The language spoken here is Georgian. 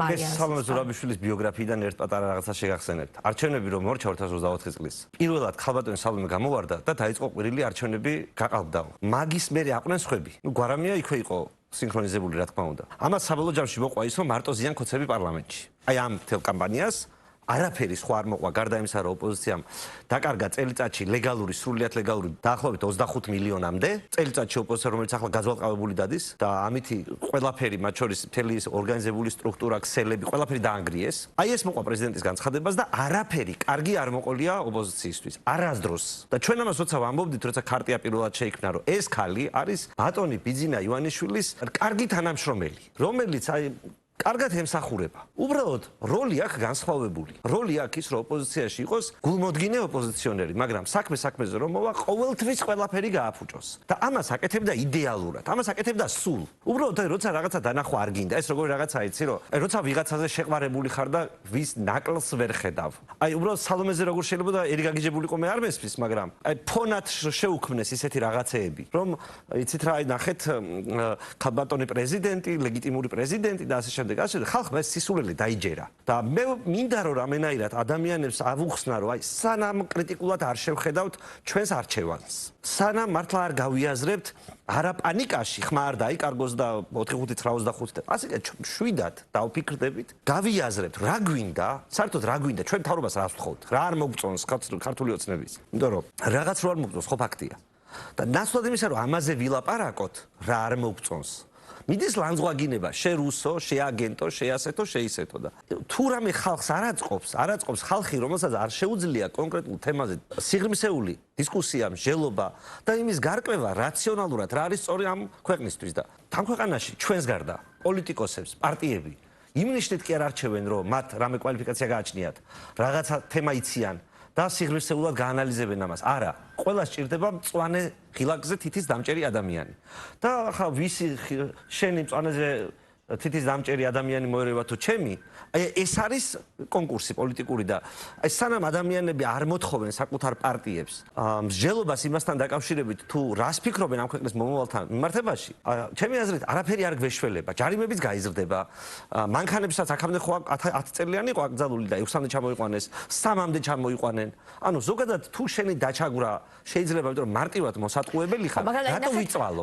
მარიანს. სალომე ზურაბიშვილის ბიოგრაფიიდან ერთ პატარა რაღაცა შეგახსენებთ. არჩევნები რომ მორჩა 2024 წლის. პირველად ქალბატონი სალომე გამოვარდა და დაიწყო ყვირილი არჩევნები გაყალბდა. მაგის მერე აყვნენ სხვები. გვარამია იქვე იყო სინქრონიზებული რა თქმა უნდა. ამას საბოლოო ჯამში მოყვა ის რომ მარტო ზიან ქოცები პარლამენტში. აი ამ თელ კამპანიას არაფერი სხვა არ მოყვა გარდა იმისა რომ ოპოზიციამ დაკარგა წელიწადში ლეგალური სრულიად ლეგალური დაახლოებით 25 მილიონამდე წელიწადში ოპოზიცია რომელიც ახლა გაძვალყავებული დადის და ამითი ყველაფერი მათ შორის მთელი ორგანიზებული სტრუქტურა ქსელები ყველაფერი დაანგრიეს აი ეს მოყვა პრეზიდენტის განცხადებას და არაფერი კარგი არ მოყოლია ოპოზიციისთვის არასდროს და ჩვენ ამას როცა ვამბობდით როცა ქარტია პირველად შეიქმნა რომ ეს ქალი არის ბატონი ბიძინა ივანიშვილის კარგი თანამშრომელი რომელიც აი კარგად ემსახურება. უბრალოდ როლი აქვს განსხვავებული. როლი აქვს ის, რომ ოპოზიციაში იყოს გულმოდგინე ოპოზიციონერი, მაგრამ საქმეზე რომ მოვა ყოველთვის ყველაფერი გააფუჭოს. და ამას აკეთებდა იდეალურად, ამას აკეთებდა სულ. უბრალოდ როცა რაღაცა დანახვა არ გინდა, ეს როგორი რაღაცა იცი, რომ როცა ვიღაცაზე შეყვარებული ხარ და ვის ნაკლს ვერ ხედავ. აი უბრალოდ სალომეზე როგორ შეიძლება და ერი გაგიჯებულიყო მე არ მესმის, მაგრამ აი ფონად შეუქმნეს ისეთი რაღაცეები, რომ იცით რა, აი ნახეთ ქალბატონი პრეზიდენტი, ლეგიტიმური პრეზიდენტი და ასე შემდეგ. ხალხმა ეს სისულელი დაიჯერა და მე მინდა რომ რამენაირად ადამიანებს ავუხსნა რომ აი სანამ კრიტიკულად არ შევხედავთ ჩვენს არჩევანს სანამ მართლა არ გავიაზრებთ არა პანიკაში ხმა არ დაიკარგოს და 4-5-85 და ასე შვიდად დავფიქრდებით გავიაზრებთ რა გვინდა საერთოდ რა გვინდა ჩვენ მთავრობას რას ვთხოვთ რა არ მოგწონს ქართული ოცნების იმიტომ რომ რაღაც რო არ მოგწონს ხო ფაქტია და ნაცვლად იმისა რომ ამაზე ვილაპარაკოთ რა არ მოგწონს მიდის ლანძღვაგინება შე რუსო, შე აგენტო, შე ასეთო, შე ისეთო და თუ რამე ხალხს არაწყობს ხალხი, რომელსაც არ შეუძლია კონკრეტულ თემაზე სიღრმისეული დისკუსია, მსჯელობა და იმის გარკვევა რაციონალურად რა არის სწორი ამ ქვეყნისთვის და თან ქვეყანაში ჩვენს გარდა პოლიტიკოსებს, პარტიები იმნიშნით კი არ არჩევენ, რომ მათ რამე კვალიფიკაცია გააჩნიათ, რაღაცა თემა იციან და სიღრმისეულად გაანალიზებენ ამას. არა, ყველას სჭირდება მწვანე ღილაკზე თითის დამჭერი ადამიანი. და ახლა ვისი შენი მწვანეზე თითის დამჭერი ადამიანი მოერევა თუ ჩემი, აი ეს არის კონკურსი პოლიტიკური და აი სანამ ადამიანები არ მოთხოვენ საკუთარ პარტიებს მსჯელობას იმასთან დაკავშირებით თუ რას ფიქრობენ ამ ქვეყნის მომავალთან მიმართებაში, ჩემი აზრით არაფერი არ გვეშველება, ჯარიმებიც გაიზრდება, მანქანებსაც აქამდე ხო 10 წელიანი იყო აკრძალული და 6-მდე ჩამოიყვანეს, 3-მდე ჩამოიყვანენ. ანუ ზოგადად თუ შენი დაჩაგვრა შეიძლება იმიტომ რომ მარტივად მოსატყუებელი ხარ, რატო ვიწვალო?